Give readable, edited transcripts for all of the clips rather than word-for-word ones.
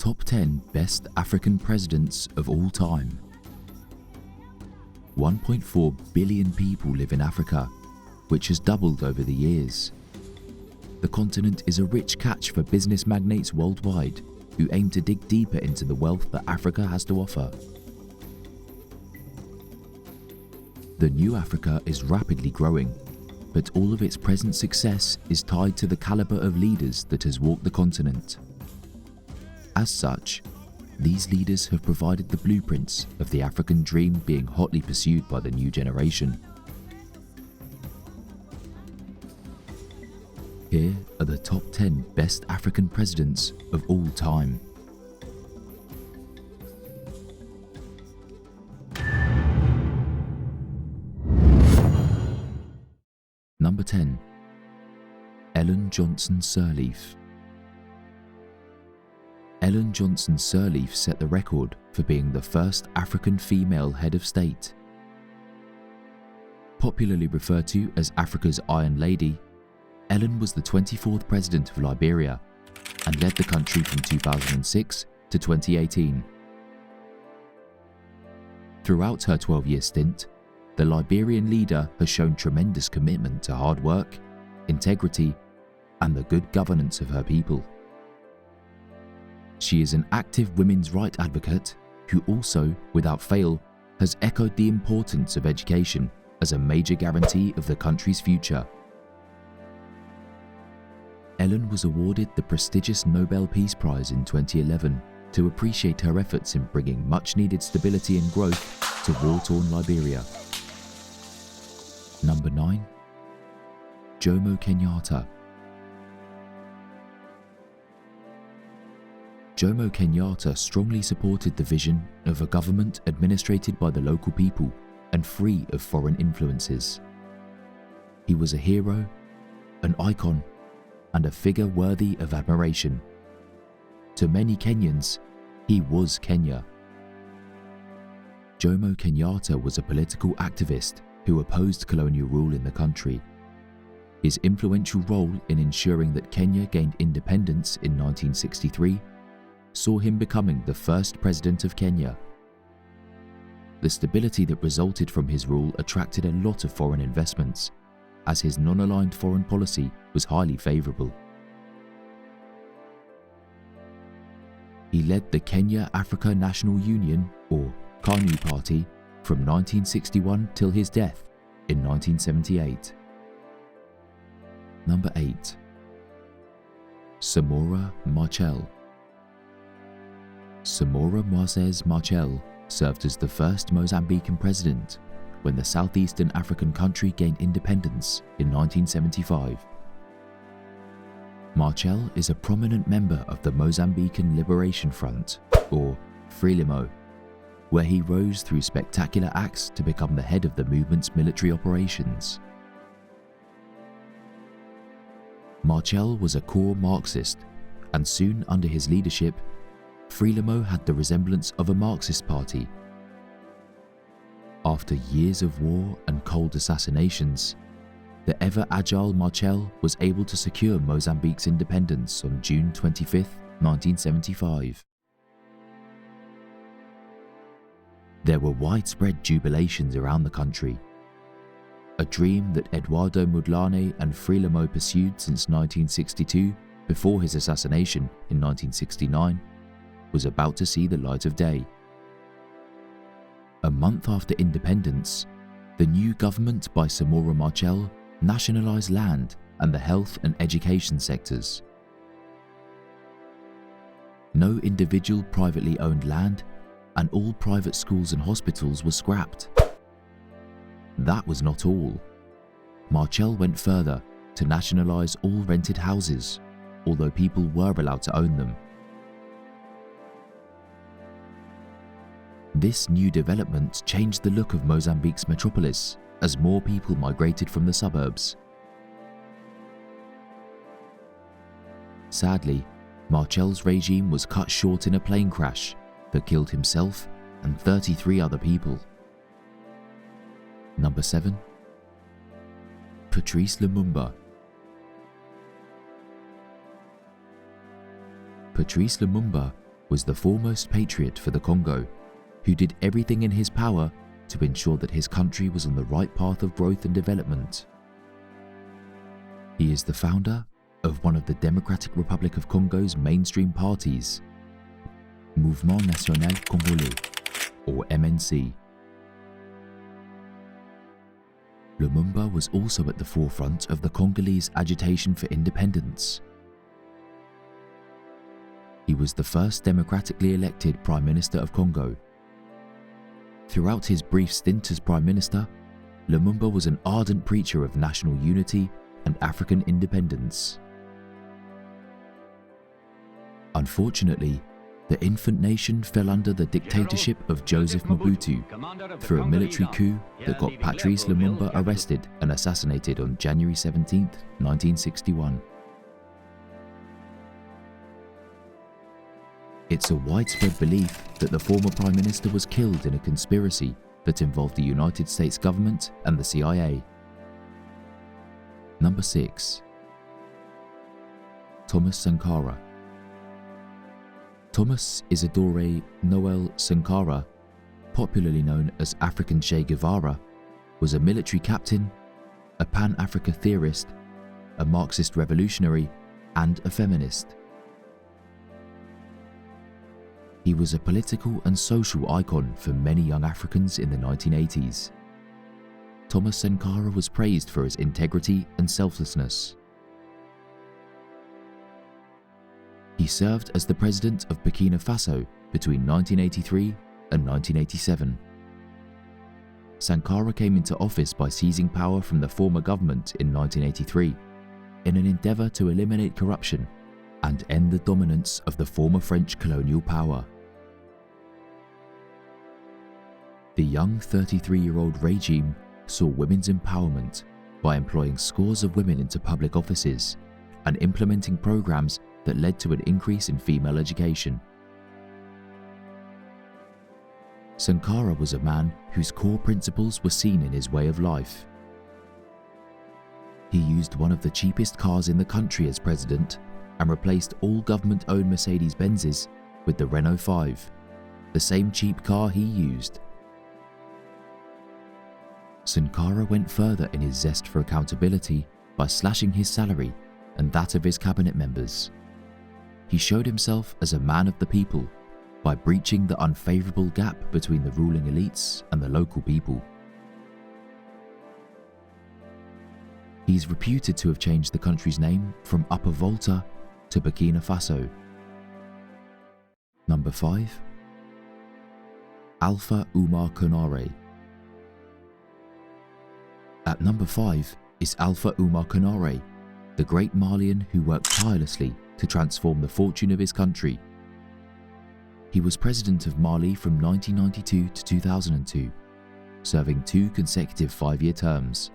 top 10 best African presidents of all time. 1.4 billion people live in Africa, which has doubled over the years. The continent is a rich catch for business magnates worldwide who aim to dig deeper into the wealth that Africa has to offer. The new Africa is rapidly growing, but all of its present success is tied to the caliber of leaders that has walked the continent. As such, these leaders have provided the blueprints of the African dream being hotly pursued by the new generation. Here are the top 10 best African presidents of all time. Number 10. Ellen Johnson Sirleaf. Ellen Johnson Sirleaf set the record for being the first African female head of state. Popularly referred to as Africa's Iron Lady, Ellen was the 24th president of Liberia and led the country from 2006 to 2018. Throughout her 12-year stint, the Liberian leader has shown tremendous commitment to hard work, integrity, and the good governance of her people. She is an active women's rights advocate who also, without fail, has echoed the importance of education as a major guarantee of the country's future. Ellen was awarded the prestigious Nobel Peace Prize in 2011 to appreciate her efforts in bringing much-needed stability and growth to war-torn Liberia. Number 9. JOMO KENYATTA. JOMO KENYATTA strongly supported the vision of a government administrated by the local people and free of foreign influences. He was a hero, an icon, and a figure worthy of admiration. To many Kenyans, he was Kenya. JOMO KENYATTA was a political activist who opposed colonial rule in the country. His influential role in ensuring that Kenya gained independence in 1963 saw him becoming the first president of Kenya. The stability that resulted from his rule attracted a lot of foreign investments, as his non-aligned foreign policy was highly favourable. He led the Kenya Africa National Union, or KANU Party, from 1961 till his death in 1978. Number 8. SAMORA MACHEL. SAMORA MACHEL served as the first Mozambican president when the southeastern African country gained independence in 1975. MACHEL is a prominent member of the Mozambican Liberation Front, or FRELIMO, where he rose through spectacular acts to become the head of the movement's military operations. MACHEL was a core Marxist, and soon under his leadership, FRELIMO had the resemblance of a Marxist party. After years of war and cold assassinations, the ever-agile MACHEL was able to secure Mozambique's independence on June 25, 1975. There were widespread jubilations around the country. A dream that Eduardo Mondlane and FRELIMO pursued since 1962, before his assassination in 1969, was about to see the light of day. A month after independence, the new government by SAMORA MACHEL nationalised land and the health and education sectors. No individual privately owned land, and all private schools and hospitals were scrapped. That was not all. MACHEL went further to nationalise all rented houses, although people were allowed to own them. This new development changed the look of Mozambique's metropolis as more people migrated from the suburbs. Sadly, MACHEL's regime was cut short in a plane crash that killed himself and 33 other people. Number 7. Patrice Lumumba. Patrice Lumumba was the foremost patriot for the Congo, who did everything in his power to ensure that his country was on the right path of growth and development. He is the founder of one of the Democratic Republic of Congo's mainstream parties, Mouvement National Congolais, or MNC. Lumumba was also at the forefront of the Congolese agitation for independence. He was the first democratically elected Prime Minister of Congo. Throughout his brief stint as Prime Minister, Lumumba was an ardent preacher of national unity and African independence. Unfortunately, the infant nation fell under the dictatorship of Joseph Mobutu through a military coup that got Patrice Lumumba arrested and assassinated on January 17, 1961. It's a widespread belief that the former Prime Minister was killed in a conspiracy that involved the United States government and the CIA. Number 6. Thomas Sankara. Thomas Isidore Noel Sankara, popularly known as African Che Guevara, was a military captain, a Pan-Africa theorist, a Marxist revolutionary, and a feminist. He was a political and social icon for many young Africans in the 1980s. Thomas Sankara was praised for his integrity and selflessness. He served as the president of Burkina Faso between 1983 and 1987. Sankara came into office by seizing power from the former government in 1983 in an endeavour to eliminate corruption and end the dominance of the former French colonial power. The young 33-year-old regime saw women's empowerment by employing scores of women into public offices and implementing programs that led to an increase in female education. Sankara was a man whose core principles were seen in his way of life. He used one of the cheapest cars in the country as president and replaced all government-owned Mercedes-Benzes with the Renault 5, the same cheap car he used. Sankara went further in his zest for accountability by slashing his salary and that of his cabinet members. He showed himself as a man of the people by breaching the unfavourable gap between the ruling elites and the local people. He is reputed to have changed the country's name from Upper Volta to Burkina Faso. Number 5. Alpha OUMAR KONARE. At number 5 is Alpha OUMAR KONARE, the great Malian who worked tirelessly to transform the fortune of his country. He was president of Mali from 1992 to 2002, serving 2 consecutive 5-year terms.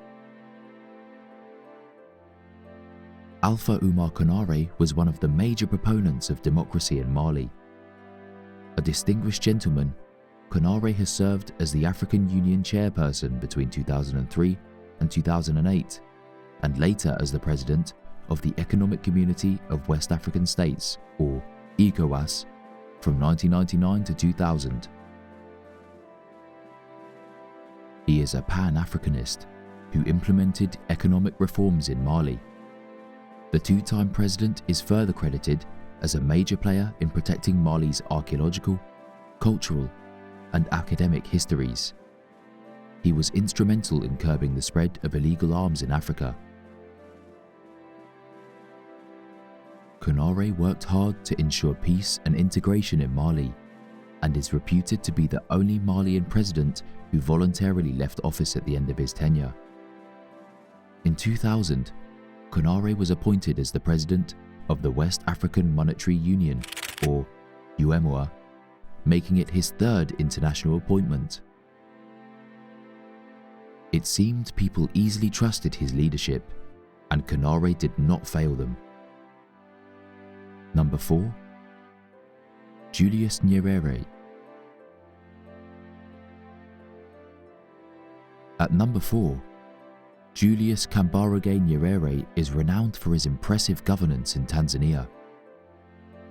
Alpha OUMAR KONARE was one of the major proponents of democracy in Mali. A distinguished gentleman, KONARE has served as the African Union chairperson between 2003 and 2008, and later as the president of the Economic Community of West African States, or ECOWAS, from 1999 to 2000. He is a Pan-Africanist who implemented economic reforms in Mali. The 2-time president is further credited as a major player in protecting Mali's archaeological, cultural, and academic histories. He was instrumental in curbing the spread of illegal arms in Africa. KONARE worked hard to ensure peace and integration in Mali, and is reputed to be the only Malian president who voluntarily left office at the end of his tenure. In 2000, KONARE was appointed as the president of the West African Monetary Union, or UEMOA, making it his 3rd international appointment. It seemed people easily trusted his leadership, and KONARE did not fail them. Number 4. Julius Nyerere. At number 4, Julius Kambarage Nyerere is renowned for his impressive governance in Tanzania.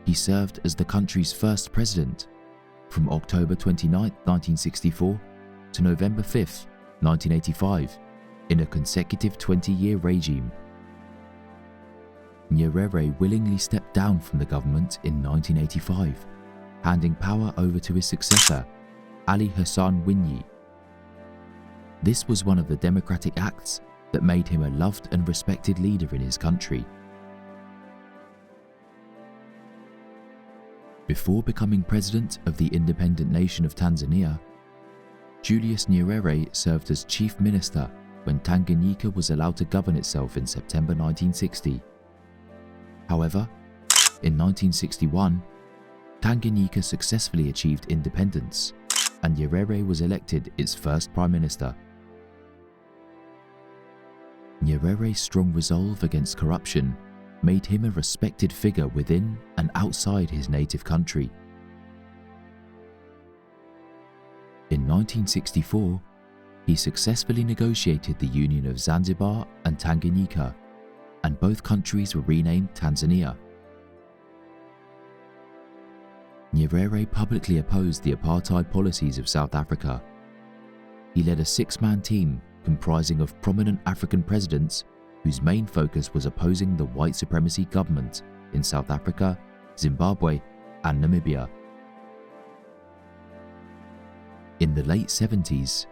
He served as the country's first president from October 29, 1964 to November 5, 1985, in a consecutive 20-year regime. Nyerere willingly stepped down from the government in 1985, handing power over to his successor, Ali Hassan Mwinyi. This was one of the democratic acts that made him a loved and respected leader in his country. Before becoming president of the independent nation of Tanzania, Julius Nyerere served as chief minister when Tanganyika was allowed to govern itself in September 1960. However, in 1961, Tanganyika successfully achieved independence, and Nyerere was elected its first prime minister. Nyerere's strong resolve against corruption made him a respected figure within and outside his native country. In 1964, he successfully negotiated the union of Zanzibar and Tanganyika, and both countries were renamed Tanzania. Nyerere publicly opposed the apartheid policies of South Africa. He led a six-man team comprising of prominent African presidents whose main focus was opposing the white supremacy government in South Africa, Zimbabwe, and Namibia. In the late 70s,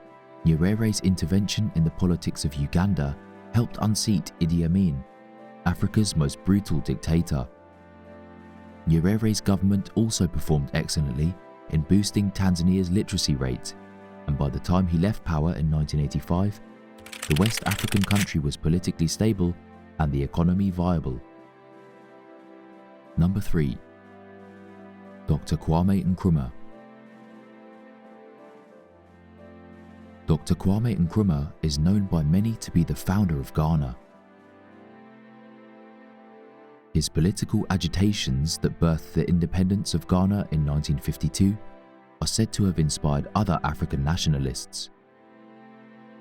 Nyerere's intervention in the politics of Uganda helped unseat Idi Amin, Africa's most brutal dictator. Nyerere's government also performed excellently in boosting Tanzania's literacy rate, and by the time he left power in 1985, the West African country was politically stable and the economy viable. Number 3. Dr. KWAME Nkrumah. Dr. KWAME Nkrumah is known by many to be the founder of Ghana. His political agitations that birthed the independence of Ghana in 1952 are said to have inspired other African nationalists.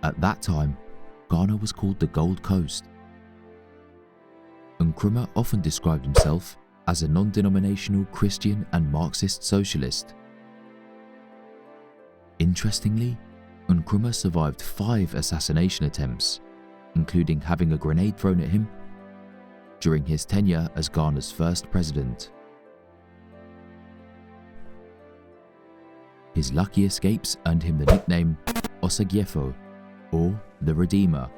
At that time, Ghana was called the Gold Coast. Nkrumah often described himself as a non-denominational Christian and Marxist socialist. Interestingly, Nkrumah survived 5 assassination attempts, including having a grenade thrown at him during his tenure as Ghana's first president. His lucky escapes earned him the nickname Osagyefo, or the Redeemer.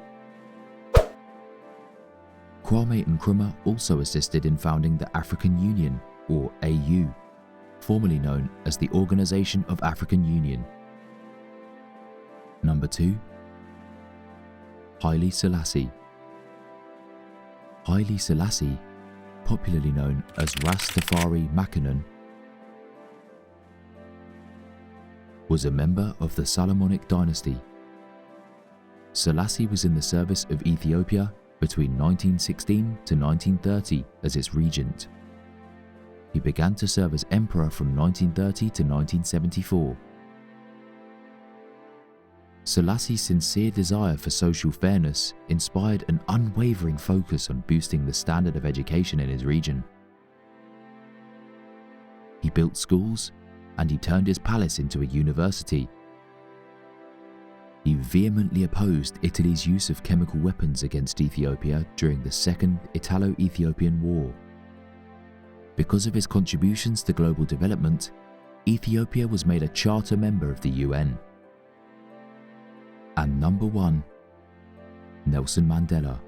KWAME Nkrumah also assisted in founding the African Union, or AU, formerly known as the Organization of African Union. Number 2. Haile Selassie. Haile Selassie, popularly known as Ras Tafari Makonnen, was a member of the Solomonic dynasty. Selassie was in the service of Ethiopia between 1916 to 1930 as its regent. He began to serve as emperor from 1930 to 1974. Selassie's sincere desire for social fairness inspired an unwavering focus on boosting the standard of education in his region. He built schools, and he turned his palace into a university. He vehemently opposed Italy's use of chemical weapons against Ethiopia during the Second Italo-Ethiopian War. Because of his contributions to global development, Ethiopia was made a charter member of the UN. And number 1, Nelson Mandela.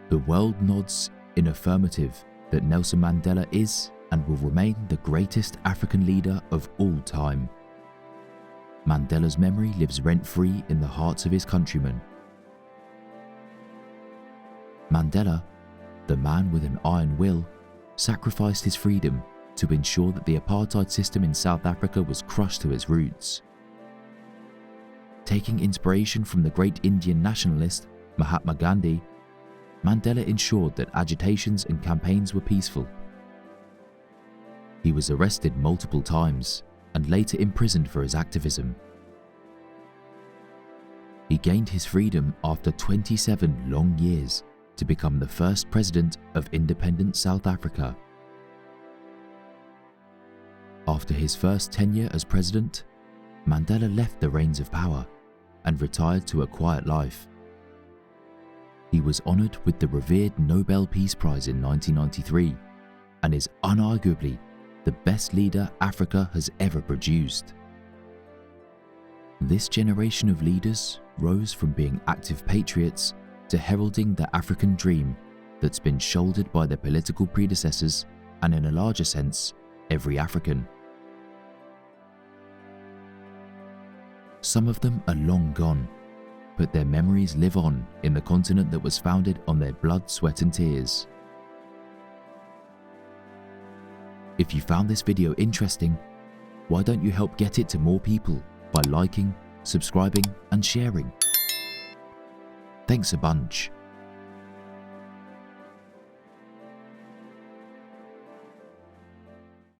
The world nods in affirmative that Nelson Mandela is and will remain the greatest African leader of all time. Mandela's memory lives rent-free in the hearts of his countrymen. Mandela, the man with an iron will, sacrificed his freedom to ensure that the apartheid system in South Africa was crushed to its roots. Taking inspiration from the great Indian nationalist Mahatma Gandhi, Mandela ensured that agitations and campaigns were peaceful. He was arrested multiple times and later imprisoned for his activism. He gained his freedom after 27 long years, to become the first president of independent South Africa. After his first tenure as president, Mandela left the reins of power and retired to a quiet life. He was honoured with the revered Nobel Peace Prize in 1993 and is unarguably the best leader Africa has ever produced. This generation of leaders rose from being active patriots to heralding the African dream that's been shouldered by their political predecessors and, in a larger sense, every African. Some of them are long gone, but their memories live on in the continent that was founded on their blood, sweat and tears. If you found this video interesting, why don't you help get it to more people by liking, subscribing and sharing? Thanks a bunch.